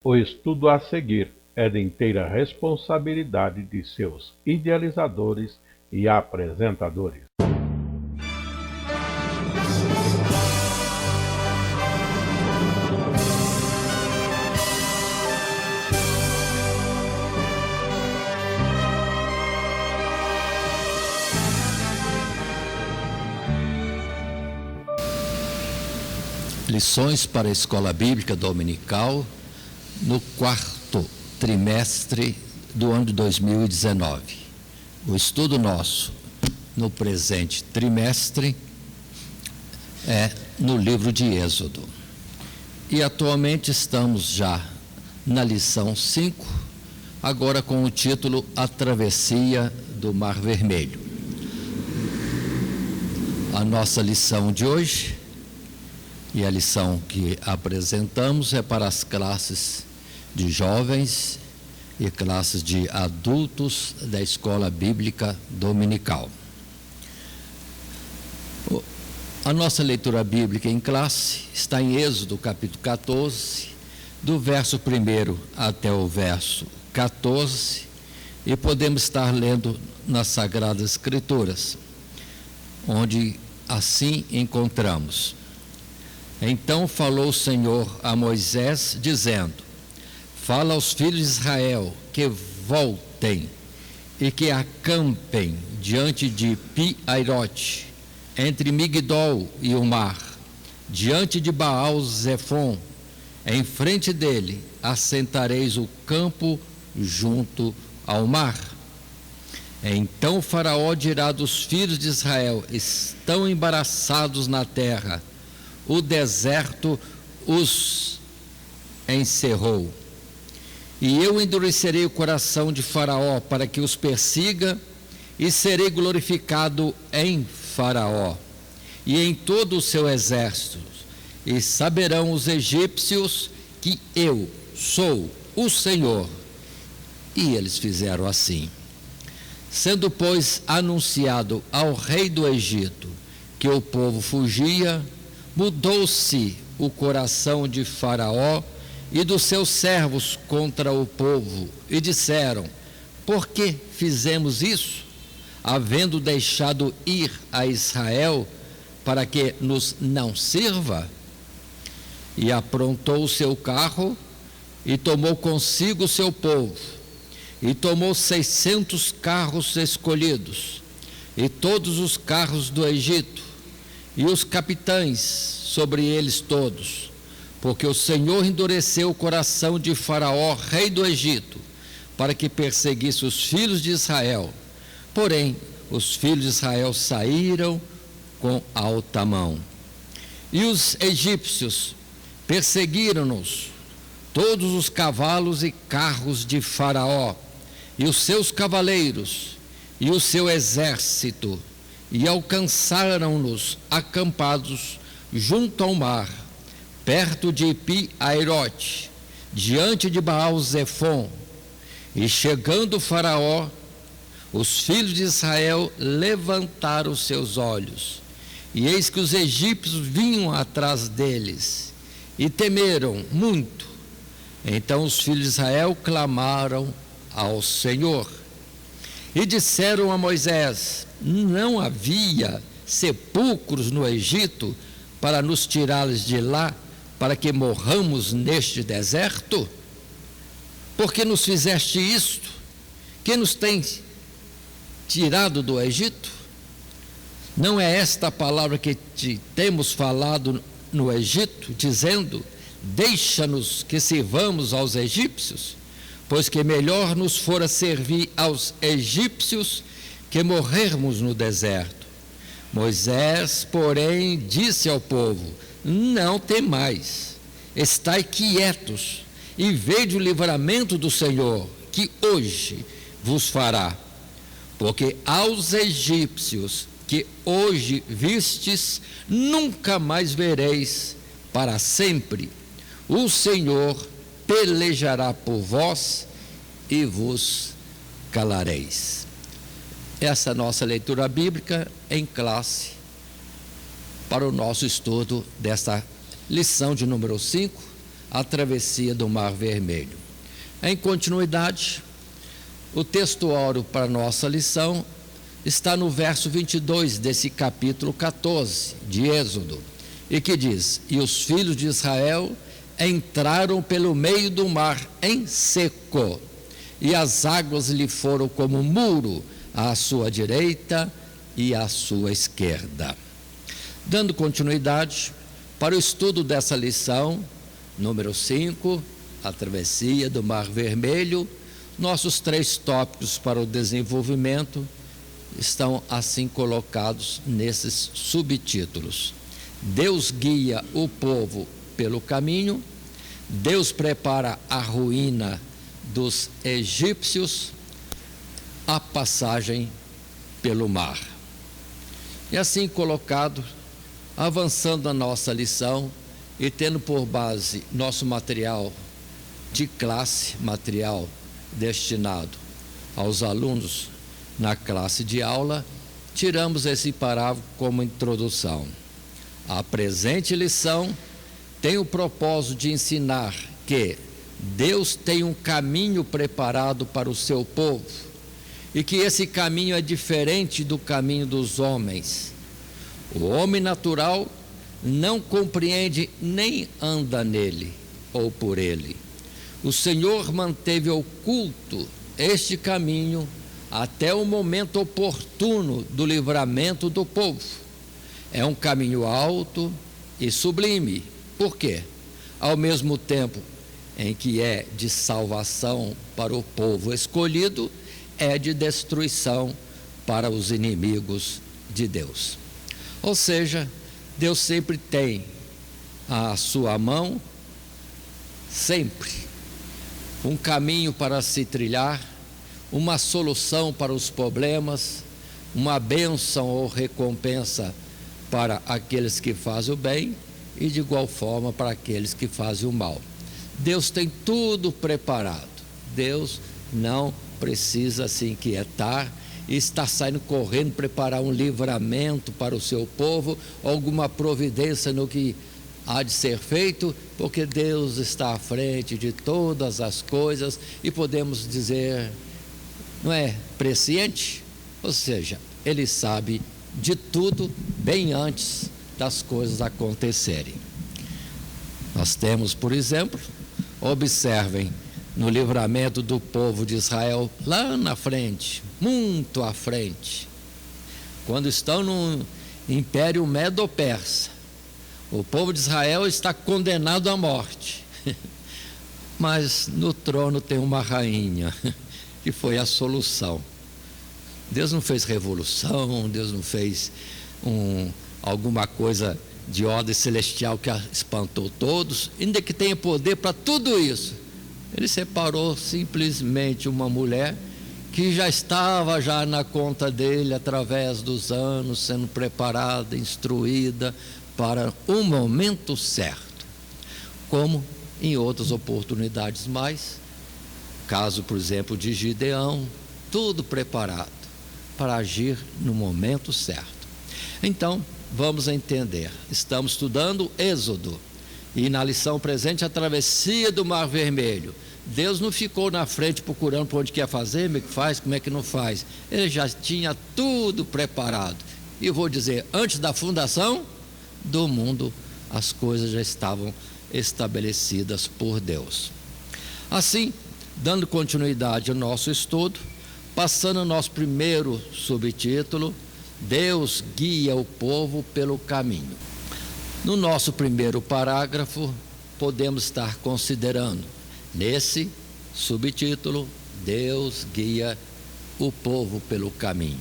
O estudo a seguir é de inteira responsabilidade de seus idealizadores e apresentadores. Lições para a Escola Bíblica Dominical no quarto trimestre do ano de 2019. O estudo nosso no presente trimestre é no livro de Êxodo. E atualmente estamos já na lição 5, agora com o título A Travessia do Mar Vermelho. A nossa lição de hoje e a lição que apresentamos é para as classes de jovens e classes de adultos da Escola Bíblica Dominical. A nossa leitura bíblica em classe está em Êxodo capítulo 14, do verso 1 até o verso 14, e podemos estar lendo nas Sagradas Escrituras, onde assim encontramos: Então falou o Senhor a Moisés, dizendo: Fala aos filhos de Israel que voltem e que acampem diante de Pi-Airote, entre Migdol e o mar, diante de Baal-Zefon. Em frente dele assentareis o campo junto ao mar. Então o Faraó dirá dos filhos de Israel: Estão embaraçados na terra, o deserto os encerrou. E eu endurecerei o coração de Faraó para que os persiga, e serei glorificado em Faraó e em todo o seu exército. E saberão os egípcios que eu sou o Senhor. E eles fizeram assim. Sendo, pois, anunciado ao rei do Egito que o povo fugia, mudou-se o coração de Faraó e dos seus servos contra o povo, e disseram: Por que fizemos isso, havendo deixado ir a Israel para que nos não sirva? E aprontou o seu carro e tomou consigo o seu povo, e tomou 600 carros escolhidos, e todos os carros do Egito, e os capitães sobre eles todos, porque o Senhor endureceu o coração de Faraó, rei do Egito, para que perseguisse os filhos de Israel. Porém, os filhos de Israel saíram com alta mão. E os egípcios perseguiram-nos, todos os cavalos e carros de Faraó, e os seus cavaleiros, e o seu exército, e alcançaram-nos acampados junto ao mar, perto de Pi-Airote, diante de Baal-Zefon. E chegando Faraó, os filhos de Israel levantaram seus olhos, e eis que os egípcios vinham atrás deles, e temeram muito. Então os filhos de Israel clamaram ao Senhor, e disseram a Moisés: Não havia sepulcros no Egito para nos tirá-los de lá, para que morramos neste deserto? Por que nos fizeste isto? Que nos tens tirado do Egito? Não é esta a palavra que te temos falado no Egito, dizendo: Deixa-nos que sirvamos aos egípcios? Pois que melhor nos fora servir aos egípcios que morrermos no deserto. Moisés, porém, disse ao povo: Não temais, estai quietos, e vede o livramento do Senhor, que hoje vos fará. Porque aos egípcios que hoje vistes, nunca mais vereis para sempre. O Senhor pelejará por vós e vos calareis. Essa é a nossa leitura bíblica em classe para o nosso estudo desta lição de número 5 a travessia do Mar Vermelho. Em continuidade, o texto áureo para nossa lição está no verso 22 desse capítulo 14 de Êxodo, e que diz: e os filhos de Israel entraram pelo meio do mar em seco, e as águas lhe foram como muro à sua direita e à sua esquerda. Dando continuidade para o estudo dessa lição, número 5, a travessia do Mar Vermelho, nossos 3 tópicos para o desenvolvimento estão assim colocados nesses subtítulos: Deus guia o povo pelo caminho, Deus prepara a ruína dos egípcios, a passagem pelo mar. E assim colocado, avançando a nossa lição e tendo por base nosso material de classe, material destinado aos alunos na classe de aula, tiramos esse parágrafo como introdução. A presente lição tem o propósito de ensinar que Deus tem um caminho preparado para o seu povo e que esse caminho é diferente do caminho dos homens. O homem natural não compreende nem anda nele ou por ele. O Senhor manteve oculto este caminho até o momento oportuno do livramento do povo. É um caminho alto e sublime. Por quê? Ao mesmo tempo em que é de salvação para o povo escolhido, é de destruição para os inimigos de Deus. Ou seja, Deus sempre tem à sua mão, sempre, um caminho para se trilhar, uma solução para os problemas, uma bênção ou recompensa para aqueles que fazem o bem e de igual forma para aqueles que fazem o mal. Deus tem tudo preparado. Deus não precisa se inquietar e está saindo correndo preparar um livramento para o seu povo, alguma providência no que há de ser feito, porque Deus está à frente de todas as coisas e podemos dizer, não é presciente? Ou seja, Ele sabe de tudo bem antes das coisas acontecerem. Nós temos, por exemplo, observem, no livramento do povo de Israel, lá na frente, muito à frente, quando estão no Império Medo-Persa, o povo de Israel está condenado à morte, mas no trono tem uma rainha, que foi a solução. Deus não fez revolução, Deus não fez alguma coisa de ordem celestial que espantou todos, ainda que tenha poder para tudo isso. Ele separou simplesmente uma mulher que já estava na conta dele através dos anos, sendo preparada, instruída para o momento certo, como em outras oportunidades mais, caso, por exemplo, de Gideão, tudo preparado para agir no momento certo. Então, vamos entender, estamos estudando Êxodo, e na lição presente a travessia do Mar Vermelho. Deus não ficou na frente procurando por onde quer fazer, como é que faz, como é que não faz. Ele já tinha tudo preparado. E vou dizer, antes da fundação do mundo, as coisas já estavam estabelecidas por Deus. Assim, dando continuidade ao nosso estudo, passando ao nosso primeiro subtítulo, Deus guia o povo pelo caminho. No nosso primeiro parágrafo, podemos estar considerando, nesse subtítulo, Deus guia o povo pelo caminho.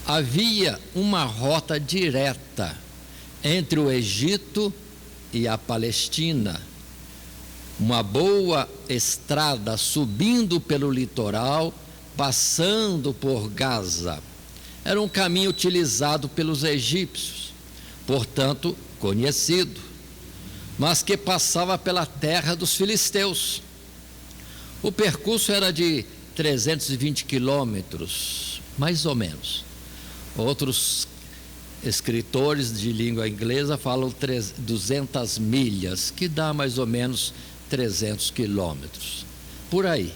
Havia uma rota direta entre o Egito e a Palestina, uma boa estrada subindo pelo litoral, passando por Gaza. Era um caminho utilizado pelos egípcios, portanto conhecido, mas que passava pela terra dos filisteus. O percurso era de 320 quilômetros, mais ou menos. Outros escritores de língua inglesa falam 200 milhas, que dá mais ou menos 300 quilômetros, por aí.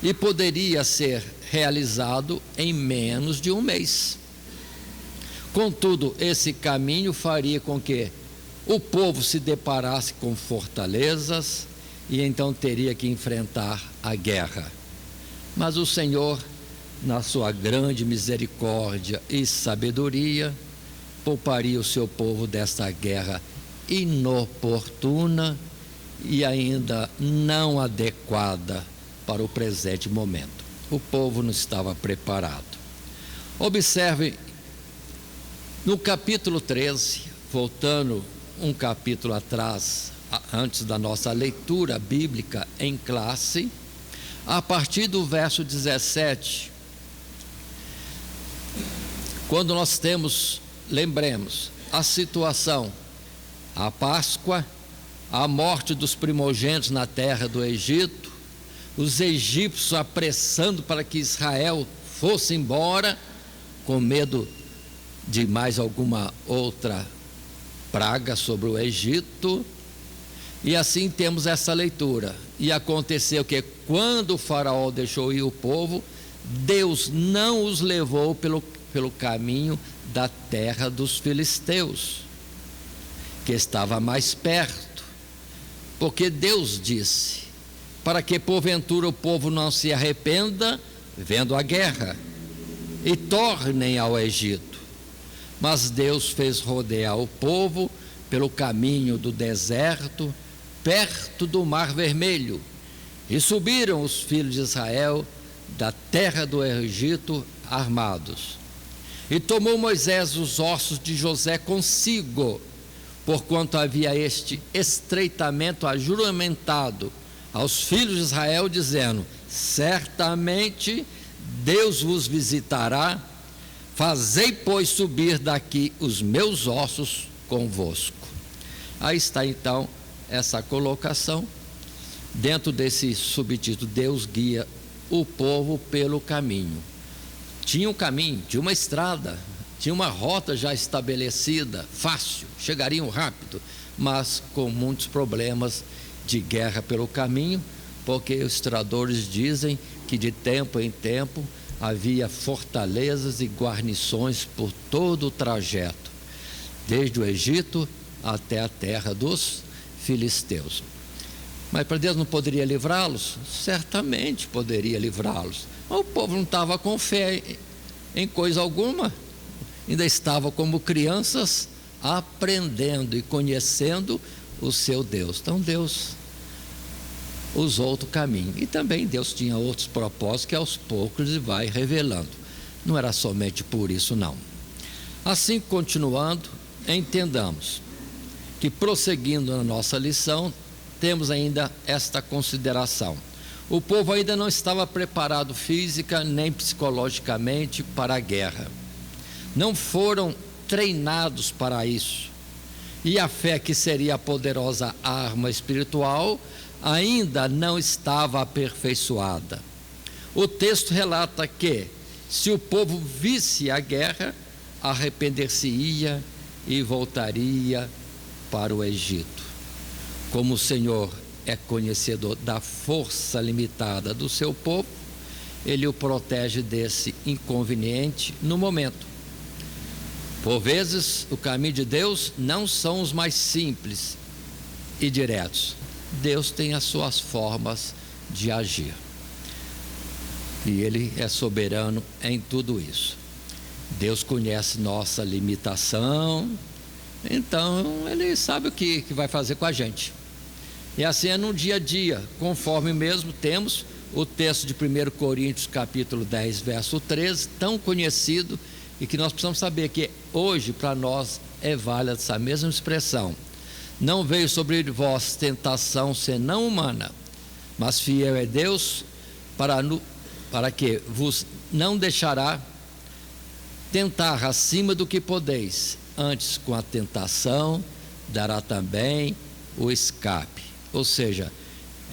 E poderia ser realizado em menos de um mês. Contudo, esse caminho faria com que o povo se deparasse com fortalezas e então teria que enfrentar a guerra. Mas o Senhor, na sua grande misericórdia e sabedoria, pouparia o seu povo desta guerra inoportuna e ainda não adequada para o presente momento. O povo não estava preparado. Observe, no capítulo 13, voltando um capítulo atrás, antes da nossa leitura bíblica em classe, a partir do verso 17, quando nós temos, lembremos, a situação, a Páscoa, a morte dos primogênitos na terra do Egito, os egípcios apressando para que Israel fosse embora, com medo de mais alguma outra praga sobre o Egito. E assim temos essa leitura. E aconteceu que quando o faraó deixou ir o povo, Deus não os levou pelo caminho da terra dos filisteus, que estava mais perto, porque Deus disse, para que porventura o povo não se arrependa vendo a guerra e tornem ao Egito. Mas Deus fez rodear o povo pelo caminho do deserto, perto do Mar Vermelho, e subiram os filhos de Israel da terra do Egito armados. E tomou Moisés os ossos de José consigo, porquanto havia este estreitamento ajuramentado aos filhos de Israel, dizendo: certamente Deus vos visitará, fazei, pois, subir daqui os meus ossos convosco. Aí está então essa colocação, dentro desse subtítulo: Deus guia o povo pelo caminho. Tinha um caminho, tinha uma estrada, tinha uma rota já estabelecida, fácil, chegariam rápido, mas com muitos problemas de guerra pelo caminho, porque os historiadores dizem que de tempo em tempo havia fortalezas e guarnições por todo o trajeto, desde o Egito até a terra dos filisteus. Mas para Deus não poderia livrá-los? Certamente poderia livrá-los. Mas o povo não estava com fé em coisa alguma, ainda estava como crianças aprendendo e conhecendo o seu Deus. Então Deus usou outro caminho, e também Deus tinha outros propósitos que aos poucos ele vai revelando, não era somente por isso não. Assim, continuando, entendamos que, prosseguindo na nossa lição, temos ainda esta consideração: o povo ainda não estava preparado física nem psicologicamente para a guerra, não foram treinados para isso, e a fé, que seria a poderosa arma espiritual, ainda não estava aperfeiçoada. O texto relata que, se o povo visse a guerra, arrepender-se-ia e voltaria para o Egito. Como o Senhor é conhecedor da força limitada do seu povo, ele o protege desse inconveniente no momento. Por vezes, o caminho de Deus não são os mais simples e diretos. Deus tem as suas formas de agir, e Ele é soberano em tudo isso. Deus conhece nossa limitação, então Ele sabe o que vai fazer com a gente. E assim é no dia a dia, conforme mesmo temos o texto de 1 Coríntios capítulo 10, verso 13, tão conhecido, e que nós precisamos saber que hoje para nós é válida essa mesma expressão: não veio sobre vós tentação senão humana, mas fiel é Deus para que vos não deixará tentar acima do que podeis, antes com a tentação dará também o escape. Ou seja,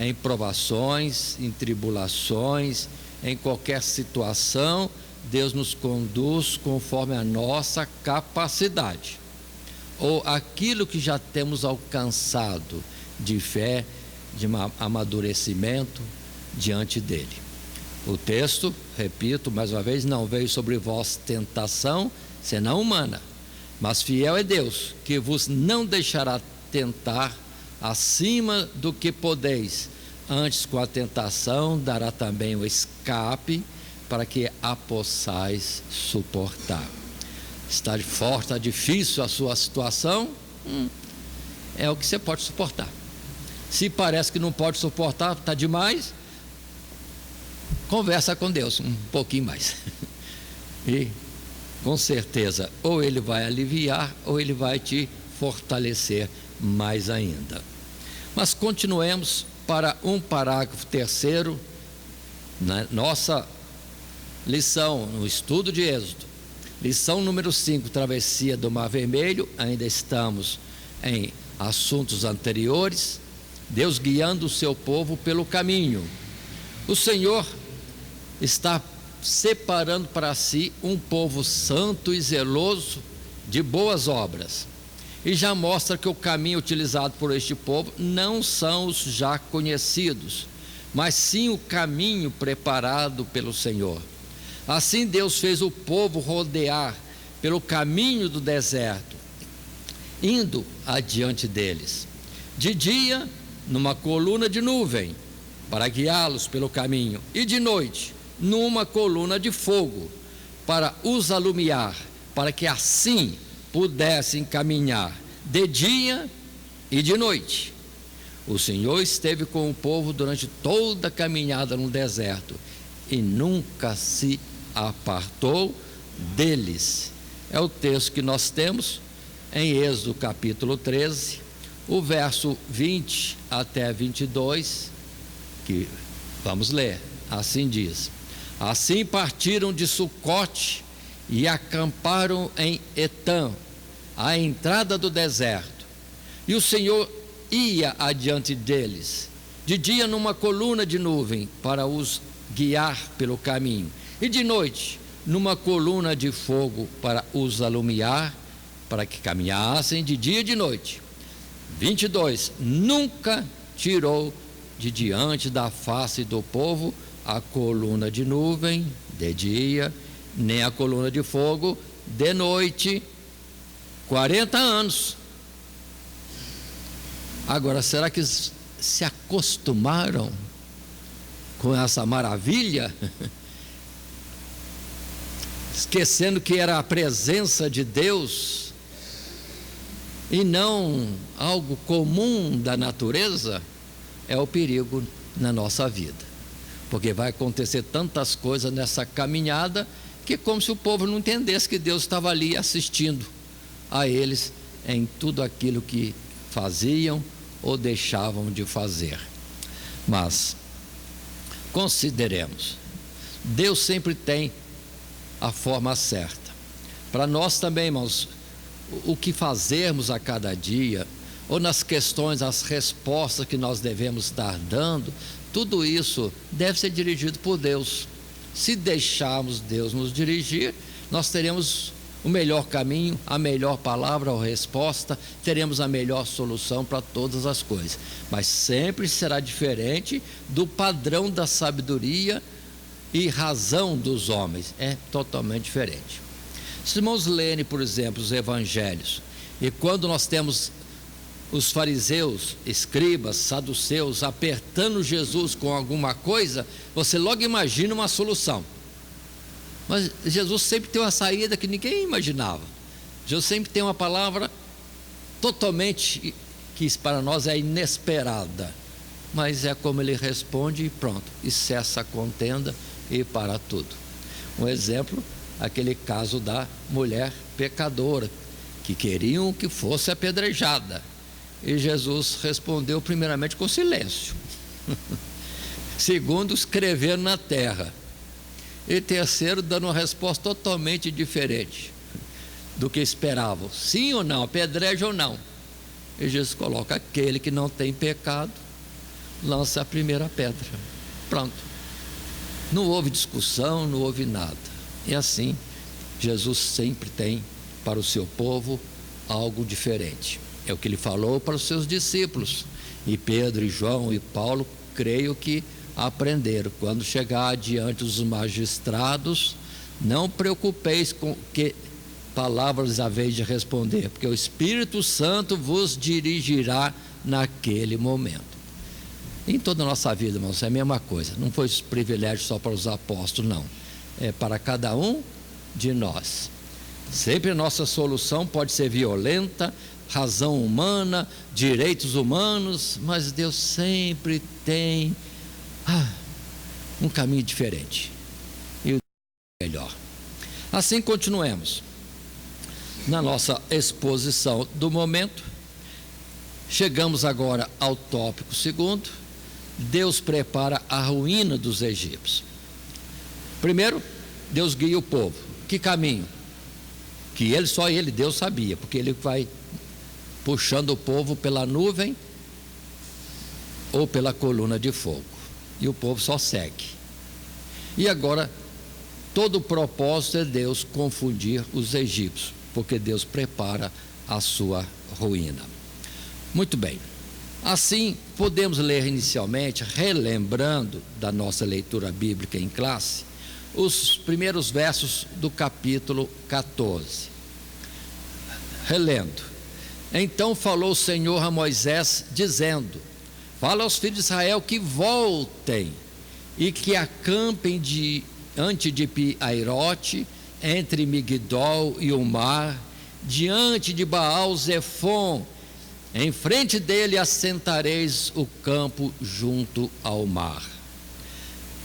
em provações, em tribulações, em qualquer situação, Deus nos conduz conforme a nossa capacidade, ou aquilo que já temos alcançado de fé, de amadurecimento diante dele. O texto, repito mais uma vez, não veio sobre vós tentação, senão humana, mas fiel é Deus, que vos não deixará tentar acima do que podeis, antes com a tentação dará também o escape, para que a possais suportar. Está forte, está difícil a sua situação, é o que você pode suportar. Se parece que não pode suportar, está demais, conversa com Deus um pouquinho mais. E com certeza, ou ele vai aliviar, ou ele vai te fortalecer mais ainda. Mas continuemos para um parágrafo terceiro, na nossa lição, no estudo de Êxodo. Lição número 5, travessia do Mar Vermelho. Ainda estamos em assuntos anteriores. Deus guiando o seu povo pelo caminho. O Senhor está separando para si um povo santo e zeloso de boas obras, e já mostra que o caminho utilizado por este povo não são os já conhecidos, mas sim o caminho preparado pelo Senhor. Assim Deus fez o povo rodear pelo caminho do deserto, indo adiante deles. De dia, numa coluna de nuvem, para guiá-los pelo caminho, e de noite, numa coluna de fogo, para os alumiar, para que assim pudessem caminhar de dia e de noite. O Senhor esteve com o povo durante toda a caminhada no deserto e nunca se apartou deles. É o texto que nós temos em Êxodo capítulo 13, o verso 20 até 22, que vamos ler. Assim diz: assim partiram de Sucote e acamparam em Etã, à entrada do deserto. E o Senhor ia adiante deles, de dia numa coluna de nuvem, para os guiar pelo caminho, e de noite numa coluna de fogo, para os alumiar, para que caminhassem de dia e de noite. 22. Nunca tirou de diante da face do povo a coluna de nuvem de dia, nem a coluna de fogo de noite, 40 anos. Agora, será que se acostumaram com essa maravilha? Esquecendo que era a presença de Deus e não algo comum da natureza. É o perigo na nossa vida, porque vai acontecer tantas coisas nessa caminhada, que é como se o povo não entendesse que Deus estava ali assistindo a eles em tudo aquilo que faziam ou deixavam de fazer. Mas consideremos, Deus sempre tem a forma certa. Para nós também, irmãos, o que fazermos a cada dia, ou nas questões, as respostas que nós devemos estar dando, tudo isso deve ser dirigido por Deus. Se deixarmos Deus nos dirigir, nós teremos o melhor caminho, a melhor palavra ou resposta, teremos a melhor solução para todas as coisas. Mas sempre será diferente do padrão da sabedoria e razão dos homens. É totalmente diferente. Se irmãos lerem, por exemplo, os evangelhos, e quando nós temos os fariseus, escribas, saduceus apertando Jesus com alguma coisa, você logo imagina uma solução. Mas Jesus sempre tem uma saída que ninguém imaginava. Jesus sempre tem uma palavra totalmente, que para nós é inesperada, mas é como ele responde e pronto, e cessa a contenda e para tudo. Um exemplo, aquele caso da mulher pecadora, que queriam que fosse apedrejada, e Jesus respondeu primeiramente com silêncio. Segundo, escrever na terra. E terceiro, dando uma resposta totalmente diferente do que esperavam. Sim ou não, apedreja ou não. E Jesus coloca: aquele que não tem pecado, lança a primeira pedra. Pronto. Não houve discussão, não houve nada. E assim, Jesus sempre tem para o seu povo algo diferente. É o que ele falou para os seus discípulos. E Pedro, e João e Paulo, creio que aprenderam. Quando chegar diante dos magistrados, não preocupeis com que palavras haveis de responder, porque o Espírito Santo vos dirigirá naquele momento. Em toda a nossa vida, irmãos, é a mesma coisa. Não foi esse privilégio só para os apóstolos, não. É para cada um de nós. Sempre a nossa solução pode ser violenta, razão humana, direitos humanos, mas Deus sempre tem um caminho diferente e o melhor. Assim continuemos na nossa exposição do momento. Chegamos agora ao tópico segundo. Deus prepara a ruína dos egípcios. Primeiro, Deus guia o povo. Que caminho? Que só ele, Deus, sabia, porque ele vai puxando o povo pela nuvem ou pela coluna de fogo, e o povo só segue. E agora, todo o propósito é Deus confundir os egípcios, porque Deus prepara a sua ruína. Muito bem. Assim, podemos ler inicialmente, relembrando da nossa leitura bíblica em classe, os primeiros versos do capítulo 14. Relendo: Então falou o Senhor a Moisés, dizendo: Fala aos filhos de Israel que voltem e que acampem diante de Pi-Airote, entre Migdol e o mar, diante de Baal-Zefon. Em frente dele assentareis o campo junto ao mar.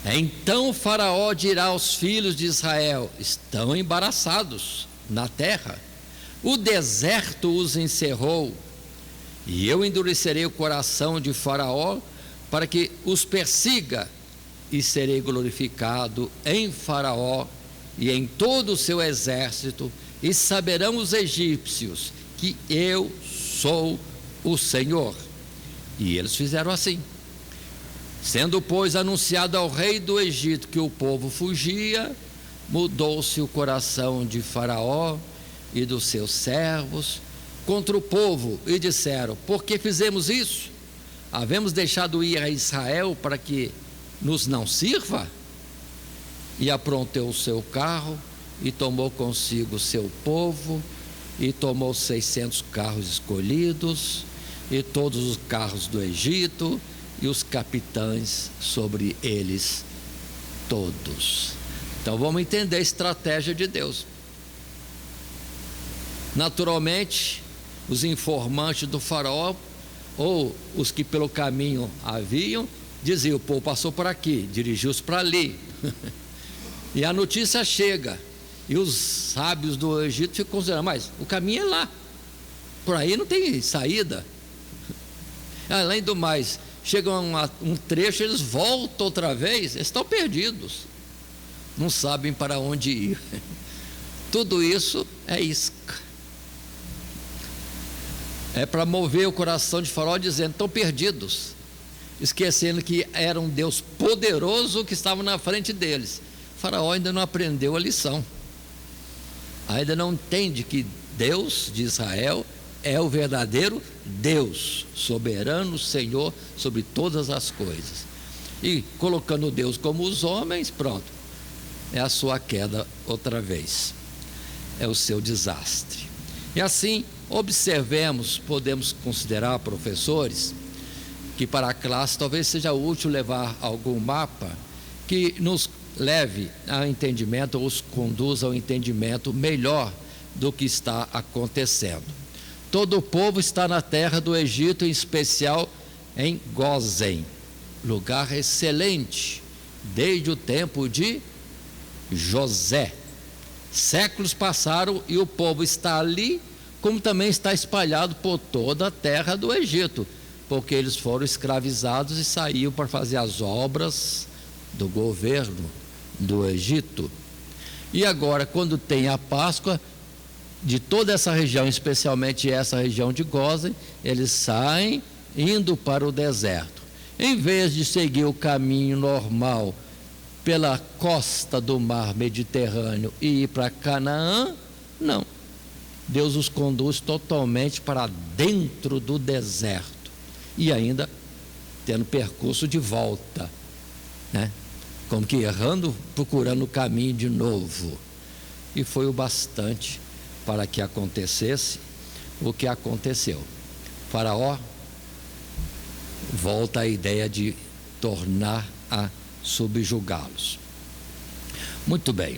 Então o Faraó dirá aos filhos de Israel: Estão embaraçados na terra, o deserto os encerrou, e eu endurecerei o coração de Faraó para que os persiga, e serei glorificado em Faraó e em todo o seu exército, e saberão os egípcios que eu sou o Senhor. E eles fizeram assim. Sendo, pois, anunciado ao rei do Egito que o povo fugia, mudou-se o coração de Faraó e dos seus servos contra o povo, e disseram: Por que fizemos isso? Havemos deixado ir a Israel para que nos não sirva? E aprontou o seu carro, e tomou consigo seu povo, e tomou 600 carros escolhidos, e todos os carros do Egito, e os capitães sobre eles todos. Então vamos entender a estratégia de Deus. Naturalmente, os informantes do Faraó, ou os que pelo caminho haviam, diziam: o povo passou por aqui, dirigiu-se para ali. E a notícia chega, e os sábios do Egito ficam considerando: mas o caminho é lá, por aí não tem saída. Além do mais, chega um trecho, eles voltam outra vez, eles estão perdidos, não sabem para onde ir. Tudo isso é isca, é para mover o coração de Faraó, dizendo: estão perdidos, esquecendo que era um Deus poderoso que estava na frente deles. Faraó ainda não aprendeu a lição, ainda não entende que Deus de Israel é o verdadeiro Deus, soberano, Senhor sobre todas as coisas. E colocando Deus como os homens, pronto, é a sua queda outra vez, é o seu desastre. E assim, observemos, podemos considerar, professores, que para a classe talvez seja útil levar algum mapa que nos leve a entendimento, ou os conduza ao entendimento melhor do que está acontecendo. Todo o povo está na terra do Egito, em especial em Gósen, lugar excelente, desde o tempo de José. Séculos passaram e o povo está ali, como também está espalhado por toda a terra do Egito, porque eles foram escravizados e saíram para fazer as obras do governo do Egito. E agora, quando tem a Páscoa, de toda essa região, especialmente essa região de Gósen, eles saem indo para o deserto. Em vez de seguir o caminho normal pela costa do mar Mediterrâneo e ir para Canaã, não. Deus os conduz totalmente para dentro do deserto e ainda tendo percurso de volta, né? Como que errando, procurando o caminho de novo. E foi o bastante para que acontecesse o que aconteceu. Faraó volta à ideia de tornar a subjugá-los. Muito bem.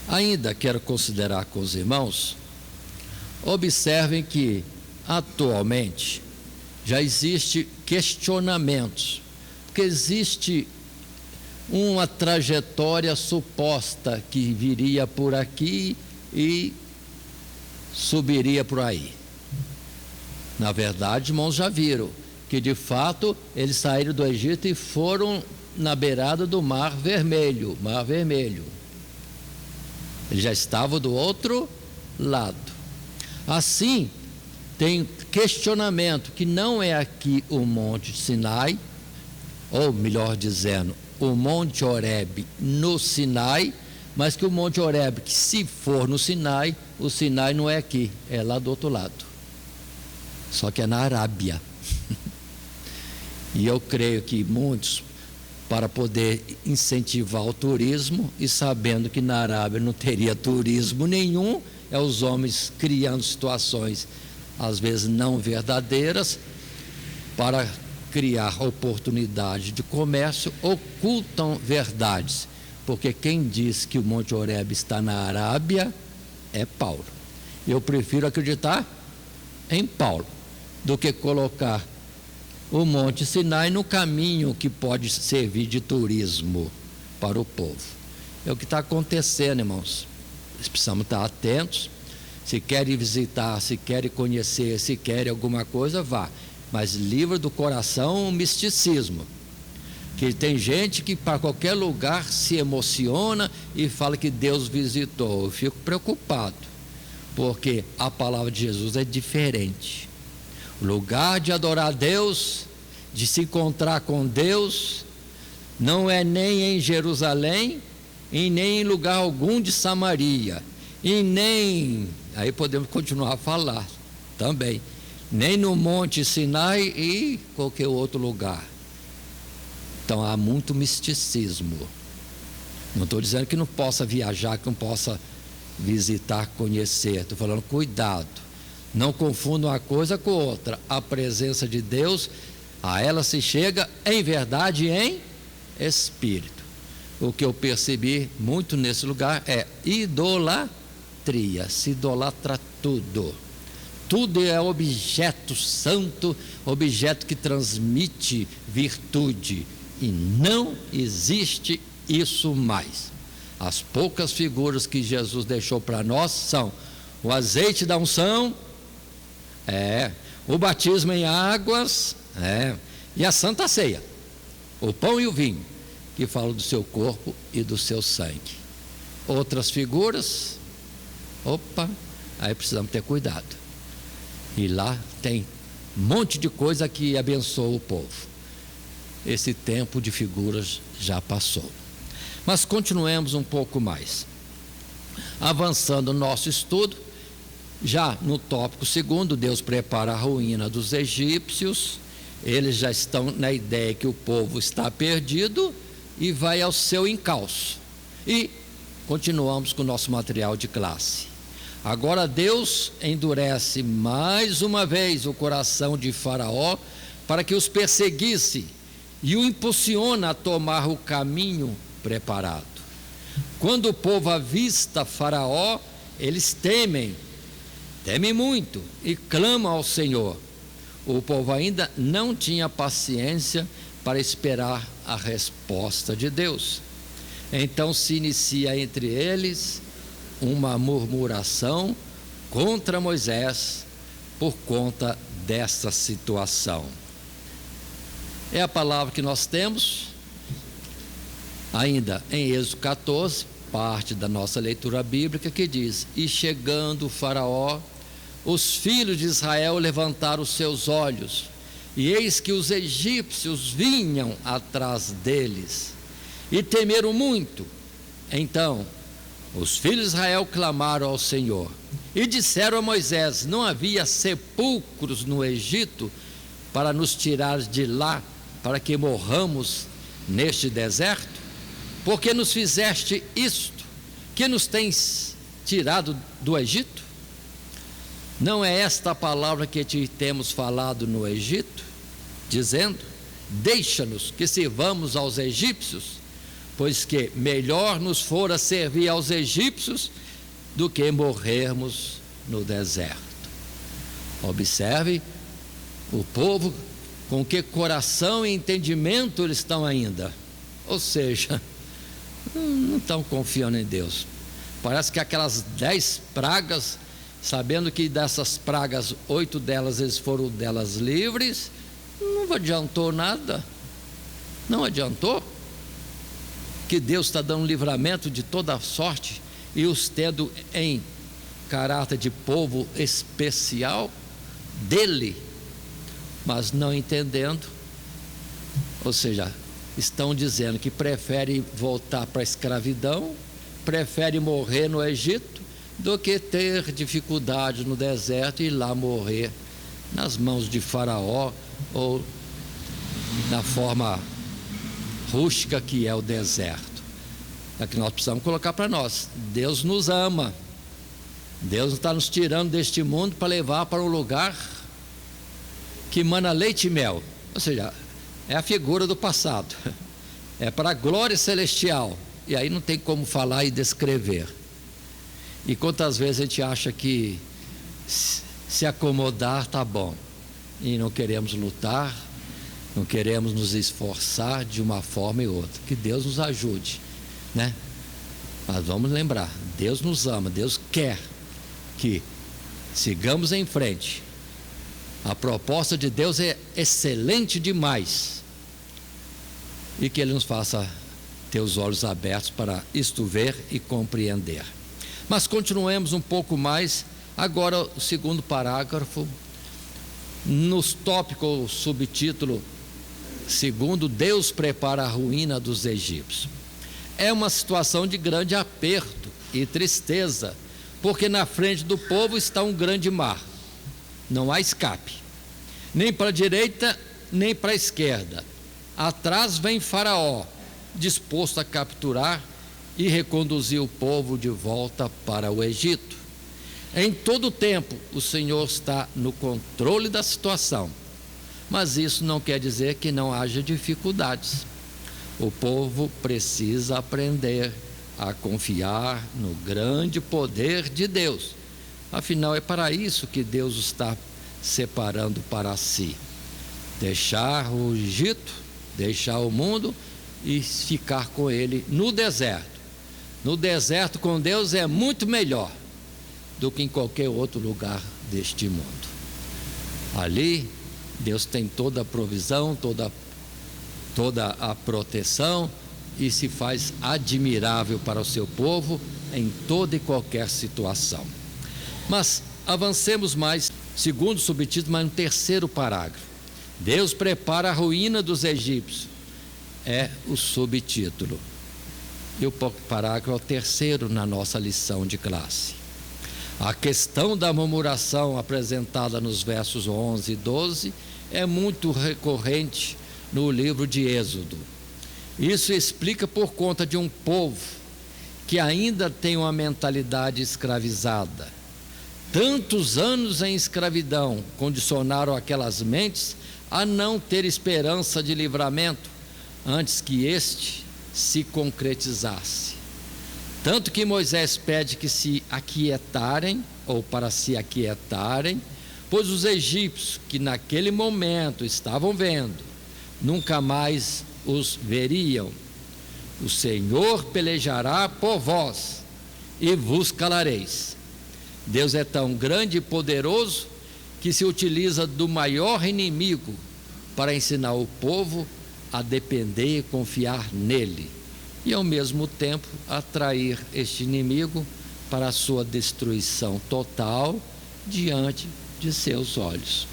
Ainda quero considerar com os irmãos, observem que atualmente já existe questionamentos, porque existe uma trajetória suposta que viria por aqui e subiria por aí. Na verdade, irmãos já viram que de fato eles saíram do Egito e foram na beirada do Mar Vermelho, Eles já estavam do outro lado. Assim, tem questionamento que não é aqui o Monte Sinai, ou melhor dizendo, o Monte Horebe no Sinai, mas que o Monte Horebe, que se for no Sinai, o Sinai não é aqui, é lá do outro lado. Só que é na Arábia. E eu creio que muitos, para poder incentivar o turismo, e sabendo que na Arábia não teria turismo nenhum, é os homens criando situações, às vezes não verdadeiras, para criar oportunidade de comércio, ocultam verdades, porque quem diz que o Monte Horebe está na Arábia é Paulo. Eu prefiro acreditar em Paulo do que colocar o Monte Sinai no caminho que pode servir de turismo para o povo. É o que está acontecendo, irmãos. Nós precisamos estar atentos. Se querem visitar, se querem conhecer, se querem alguma coisa, vá. Mas livra do coração o misticismo. Que tem gente que para qualquer lugar se emociona e fala que Deus visitou. Eu fico preocupado, porque a palavra de Jesus é diferente. O lugar de adorar a Deus, de se encontrar com Deus, não é nem em Jerusalém e nem em lugar algum de Samaria, e nem, aí podemos continuar a falar também, nem no Monte Sinai e qualquer outro lugar. Então há muito misticismo. Não estou dizendo que não possa viajar, que não possa visitar, conhecer. Estou falando, cuidado. Não confunda uma coisa com outra. A presença de Deus, a ela se chega em verdade e em espírito. O que eu percebi muito nesse lugar é idolatria. Se idolatra tudo. Tudo é objeto santo, objeto que transmite virtude. E não existe isso mais. As poucas figuras que Jesus deixou para nós são o azeite da unção, o batismo em águas, e a Santa Ceia, o pão e o vinho, que falam do seu corpo e do seu sangue. Outras figuras, aí precisamos ter cuidado. E lá tem um monte de coisa que abençoa o povo. Esse tempo de figuras já passou. Mas continuemos um pouco mais. Avançando no nosso estudo, já no tópico 2, Deus prepara a ruína dos egípcios. Eles já estão na ideia que o povo está perdido e vai ao seu encalço. E continuamos com o nosso material de classe. Agora Deus endurece mais uma vez o coração de Faraó para que os perseguisse e o impulsiona a tomar o caminho preparado. Quando o povo avista Faraó, eles temem muito e clamam ao Senhor. O povo ainda não tinha paciência para esperar a resposta de Deus. Então se inicia entre eles uma murmuração contra Moisés por conta dessa situação. É a palavra que nós temos ainda em Êxodo 14, parte da nossa leitura bíblica, que diz: e chegando o Faraó, os filhos de Israel levantaram os seus olhos, e eis que os egípcios vinham atrás deles, e temeram muito. Então os filhos de Israel clamaram ao Senhor e disseram a Moisés: não havia sepulcros no Egito para nos tirar de lá, para que morramos neste deserto? Por que nos fizeste isto, que nos tens tirado do Egito? Não é esta a palavra que te temos falado no Egito, dizendo: deixa-nos que sirvamos aos egípcios, pois que melhor nos fora servir aos egípcios do que morrermos no deserto. Observe o povo, com que coração e entendimento eles estão ainda. Ou seja, não estão confiando em Deus. Parece que aquelas 10 pragas, sabendo que dessas pragas 8 delas eles foram delas livres, não adiantou nada. Não adiantou. Que Deus está dando livramento de toda sorte e os tendo em caráter de povo especial dele, mas não entendendo. Ou seja, estão dizendo que preferem voltar para a escravidão, preferem morrer no Egito, do que ter dificuldade no deserto e ir lá morrer nas mãos de Faraó, ou na forma rústica que é o deserto. É que nós precisamos colocar para nós: Deus nos ama, Deus está nos tirando deste mundo para levar para um lugar que mana leite e mel. Ou seja, é a figura do passado, é para a glória celestial, e aí não tem como falar e descrever. E quantas vezes a gente acha que se acomodar está bom, e não queremos lutar, não queremos nos esforçar de uma forma e outra. Que Deus nos ajude, né? Mas vamos lembrar, Deus nos ama, Deus quer que sigamos em frente. A proposta de Deus é excelente demais, e que Ele nos faça ter os olhos abertos para isto ver e compreender. Mas continuemos um pouco mais. Agora o segundo parágrafo, nos tópicos, subtítulo: segundo, Deus prepara a ruína dos egípcios. É uma situação de grande aperto e tristeza, porque na frente do povo está um grande mar, não há escape, nem para a direita nem para a esquerda. Atrás vem Faraó, disposto a capturar e reconduzir o povo de volta para o Egito. Em todo o tempo o Senhor está no controle da situação, mas isso não quer dizer que não haja dificuldades. O povo precisa aprender a confiar no grande poder de Deus. Afinal, é para isso que Deus está separando para si: deixar o Egito, deixar o mundo e ficar com ele no deserto. No deserto com Deus é muito melhor do que em qualquer outro lugar deste mundo. Ali Deus tem toda a provisão, toda a proteção, e se faz admirável para o seu povo em toda e qualquer situação. Mas avancemos mais, segundo subtítulo, mas no terceiro parágrafo: Deus prepara a ruína dos egípcios, é o subtítulo. E o parágrafo é o terceiro na nossa lição de classe. A questão da murmuração apresentada nos versos 11 e 12 é muito recorrente no livro de Êxodo. Isso explica por conta de um povo que ainda tem uma mentalidade escravizada. Tantos anos em escravidão condicionaram aquelas mentes a não ter esperança de livramento antes que este se concretizasse. Tanto que Moisés pede que se aquietarem, ou para se aquietarem, pois os egípcios que naquele momento estavam vendo, nunca mais os veriam. O Senhor pelejará por vós e vos calareis. Deus é tão grande e poderoso que se utiliza do maior inimigo para ensinar o povo a depender e confiar nele, e ao mesmo tempo atrair este inimigo para a sua destruição total diante de seus olhos.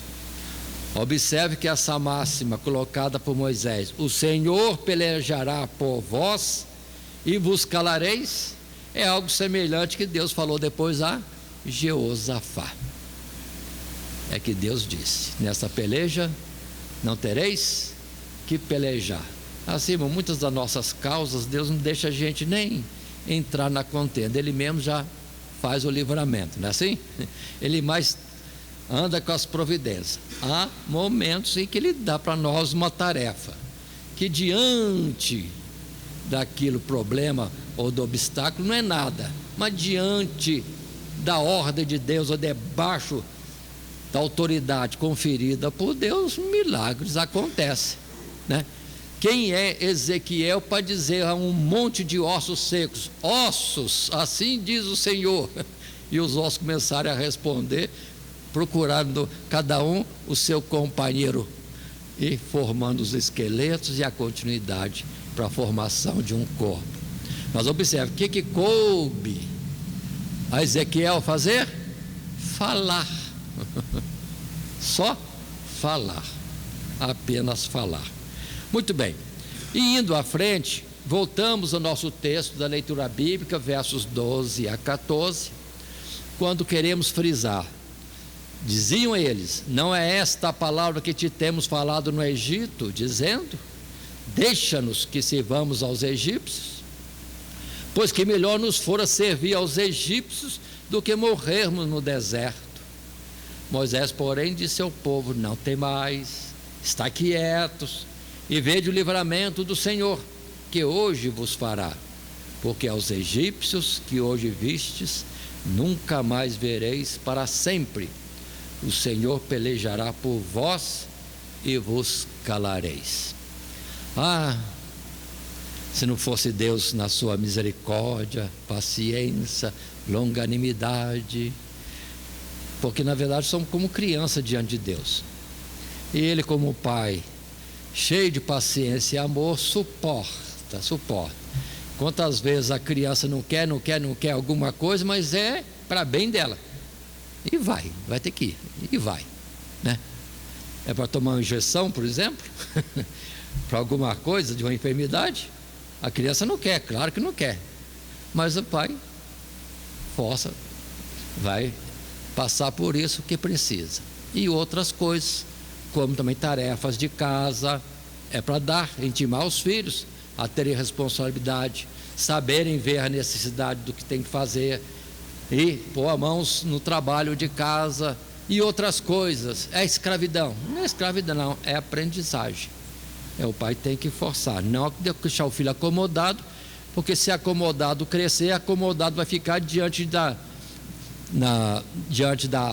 Observe que essa máxima colocada por Moisés, o Senhor pelejará por vós e vos calareis, é algo semelhante que Deus falou depois a Jeosafá. É que Deus disse: nessa peleja não tereis que pelejar. Assim, muitas das nossas causas, Deus não deixa a gente nem entrar na contenda, Ele mesmo já faz o livramento, não é assim? Ele mais anda com as providências. Há momentos em que Ele dá para nós uma tarefa, que diante daquilo problema ou do obstáculo não é nada, mas diante da ordem de Deus ou debaixo da autoridade conferida por Deus, milagres acontecem, né? Quem é Ezequiel para dizer a um monte de ossos secos: ossos, assim diz o Senhor? E os ossos começaram a responder, procurando cada um o seu companheiro e formando os esqueletos e a continuidade para a formação de um corpo. Mas observe, o que coube a Ezequiel fazer? Falar. Só falar, apenas falar. Muito bem, e indo à frente, voltamos ao nosso texto da leitura bíblica, versos 12 a 14, quando queremos frisar: diziam eles, não é esta a palavra que te temos falado no Egito, dizendo: deixa-nos que sirvamos aos egípcios? Pois que melhor nos fora servir aos egípcios do que morrermos no deserto. Moisés, porém, disse ao povo: não temais, está quietos, e vede o livramento do Senhor, que hoje vos fará, porque aos egípcios que hoje vistes, nunca mais vereis para sempre. O Senhor pelejará por vós e vos calareis. Ah, se não fosse Deus na sua misericórdia, paciência, longanimidade, porque na verdade somos como criança diante de Deus, e Ele, como Pai cheio de paciência e amor, suporta. Quantas vezes a criança não quer alguma coisa, mas é para bem dela, e vai ter que ir, e vai, né? É para tomar uma injeção, por exemplo, para alguma coisa de uma enfermidade, a criança não quer, claro que não quer, mas o pai força, vai passar por isso que precisa. E outras coisas, como também tarefas de casa, é para intimar os filhos a terem responsabilidade, saberem ver a necessidade do que tem que fazer e pôr as mãos no trabalho de casa e outras coisas. É escravidão? Não é escravidão, não, é aprendizagem. O pai tem que forçar, não deixar o filho acomodado, porque se acomodado crescer, acomodado vai ficar diante da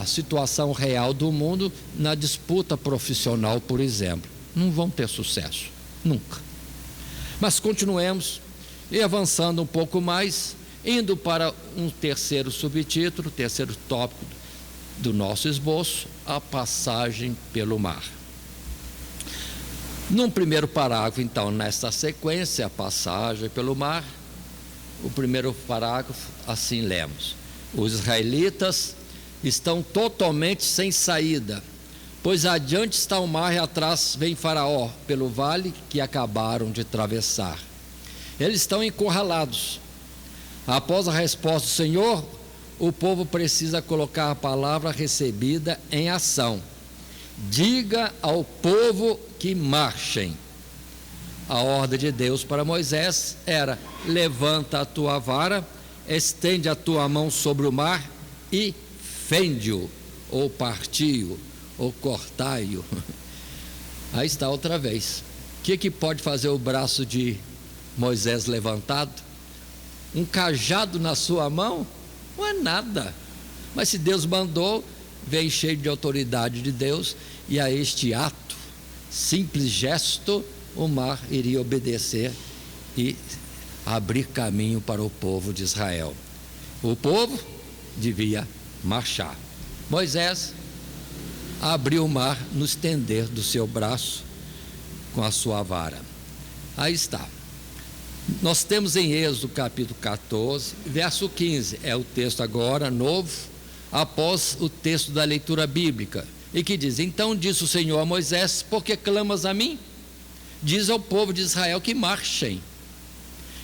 situação real do mundo, na disputa profissional, por exemplo. Não vão ter sucesso, nunca. Mas continuemos e avançando um pouco mais, indo para um terceiro subtítulo, terceiro tópico do nosso esboço: a passagem pelo mar. Num primeiro parágrafo, então, nesta sequência, a passagem pelo mar, o primeiro parágrafo, assim lemos: os israelitas estão totalmente sem saída, pois adiante está o mar e atrás vem Faraó pelo vale que acabaram de atravessar. Eles estão encurralados. Após a resposta do Senhor, o povo precisa colocar a palavra recebida em ação. Diga ao povo que marchem. A ordem de Deus para Moisés era: levanta a tua vara, estende a tua mão sobre o mar e fende-o, ou parti-o, ou cortai-o. Aí está outra vez. O que pode fazer o braço de Moisés levantado? Um cajado na sua mão? Não é nada. Mas se Deus mandou, vem cheio de autoridade de Deus, e a este ato, simples gesto, o mar iria obedecer e abrir caminho para o povo de Israel. O povo devia marchar. Moisés abriu o mar no estender do seu braço com a sua vara. Aí está. Nós temos em Êxodo capítulo 14, verso 15, é o texto agora novo, após o texto da leitura bíblica, e que diz: então disse o Senhor a Moisés: por que clamas a mim? Diz ao povo de Israel que marchem.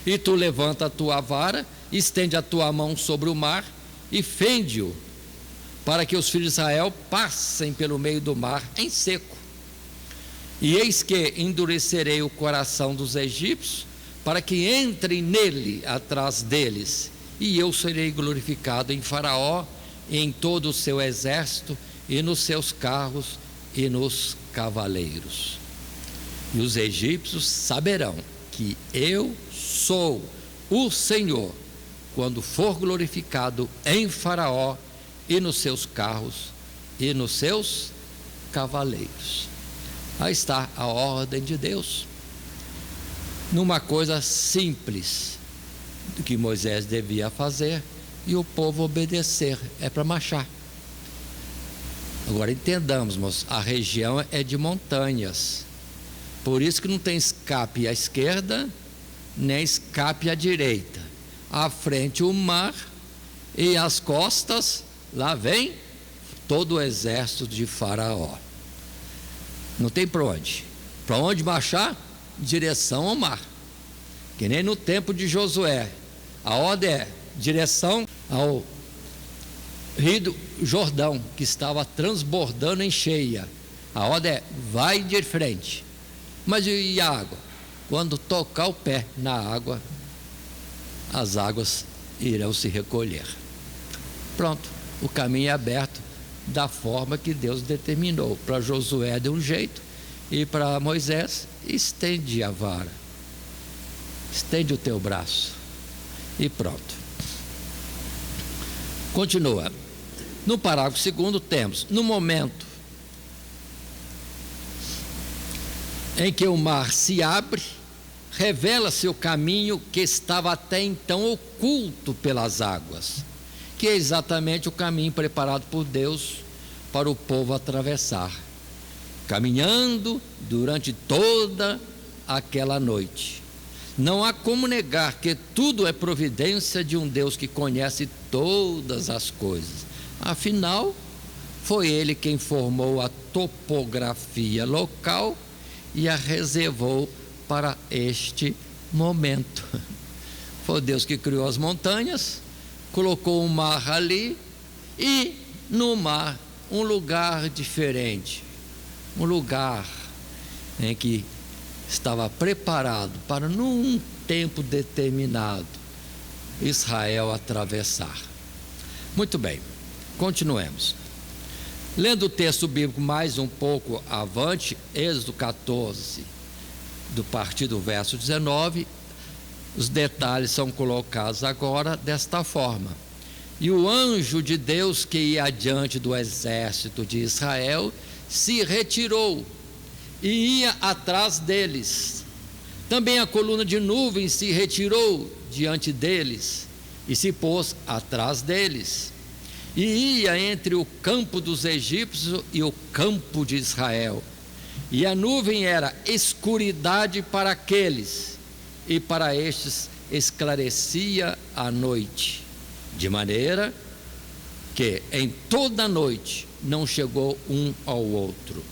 E tu levanta a tua vara, estende a tua mão sobre o mar e fende-o, para que os filhos de Israel passem pelo meio do mar em seco. E eis que endurecerei o coração dos egípcios, para que entrem nele atrás deles, e eu serei glorificado em Faraó, e em todo o seu exército, e nos seus carros, e nos cavaleiros. E os egípcios saberão que eu sou o Senhor, quando for glorificado em Faraó, e nos seus carros, e nos seus cavaleiros. Aí está a ordem de Deus, numa coisa simples, do que Moisés devia fazer, e o povo obedecer, é para marchar. Agora entendamos, moços, a região é de montanhas, por isso que não tem escape à esquerda, nem escape à direita. À frente o mar, e às costas, lá vem todo o exército de Faraó. Não tem para onde. Para onde marchar? Direção ao mar. Que nem no tempo de Josué. A ordem é direção ao Rio do Jordão, que estava transbordando em cheia. A ordem é: vai de frente. Mas e a água? Quando tocar o pé na água, as águas irão se recolher. Pronto, o caminho é aberto da forma que Deus determinou. Para Josué de um jeito, e para Moisés: estende a vara, estende o teu braço, e pronto. Continua. No parágrafo 2 temos: no momento em que o mar se abre, revela-se o caminho que estava até então oculto pelas águas, que é exatamente o caminho preparado por Deus para o povo atravessar, caminhando durante toda aquela noite. Não há como negar que tudo é providência de um Deus que conhece todas as coisas. Afinal, foi Ele quem formou a topografia local e a reservou para este momento. Foi Deus que criou as montanhas, colocou o mar ali, e no mar um lugar diferente, um lugar em que estava preparado para, num tempo determinado, Israel atravessar. Muito bem, continuemos. Lendo o texto bíblico mais um pouco avante, Êxodo 14, do partir do verso 19, os detalhes são colocados agora desta forma: e o anjo de Deus que ia adiante do exército de Israel se retirou e ia atrás deles. Também a coluna de nuvem se retirou diante deles e se pôs atrás deles, e ia entre o campo dos egípcios e o campo de Israel. E a nuvem era escuridade para aqueles, e para estes esclarecia a noite, de maneira que em toda a noite não chegou um ao outro.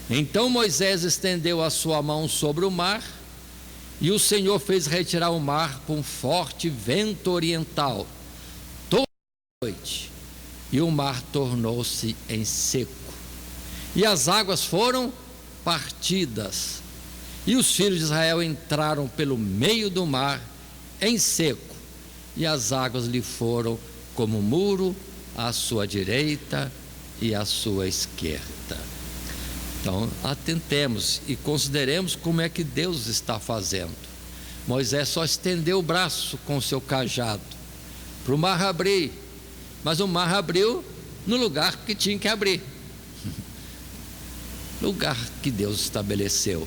Então Moisés estendeu a sua mão sobre o mar, e o Senhor fez retirar o mar com forte vento oriental toda a noite, e o mar tornou-se em seco, e as águas foram partidas, e os filhos de Israel entraram pelo meio do mar em seco, e as águas lhe foram como muro à sua direita e à sua esquerda. Então atentemos e consideremos como é que Deus está fazendo. Moisés só estendeu o braço com o seu cajado para o mar abrir, mas o mar abriu no lugar que tinha que abrir, lugar que Deus estabeleceu,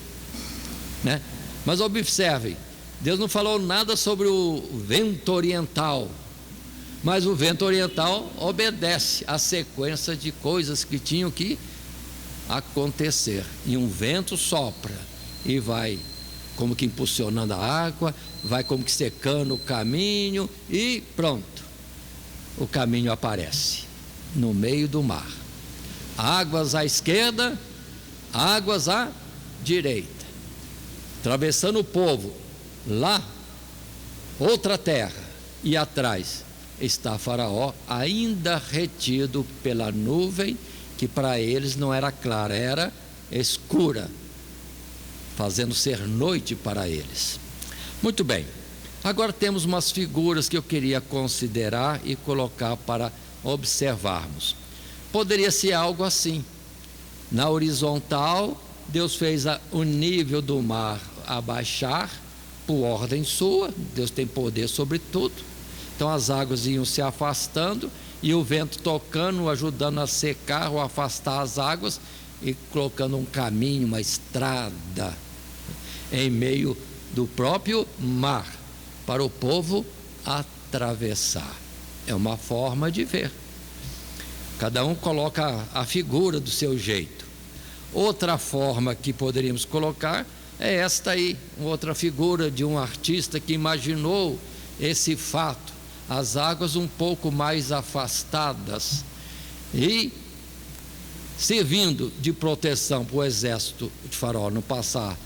né? Mas observem, Deus não falou nada sobre o vento oriental, mas o vento oriental obedece à sequência de coisas que tinham que acontecer, e um vento sopra e vai como que impulsionando a água, vai como que secando o caminho, e pronto, o caminho aparece no meio do mar. águas à esquerda, águas à direita. Atravessando o povo, lá, outra terra, e atrás está Faraó, ainda retido pela nuvem, que para eles não era clara, era escura, fazendo ser noite para eles. Muito bem, agora temos umas figuras que eu queria considerar e colocar para observarmos. Poderia ser algo assim: na horizontal, Deus fez o nível do mar abaixar por ordem sua, Deus tem poder sobre tudo. Então as águas iam se afastando e o vento tocando, ajudando a secar ou afastar as águas e colocando um caminho, uma estrada em meio do próprio mar para o povo atravessar. É uma forma de ver. Cada um coloca a figura do seu jeito. Outra forma que poderíamos colocar é esta aí, outra figura de um artista que imaginou esse fato, as águas um pouco mais afastadas e servindo de proteção para o exército de Faraó não passar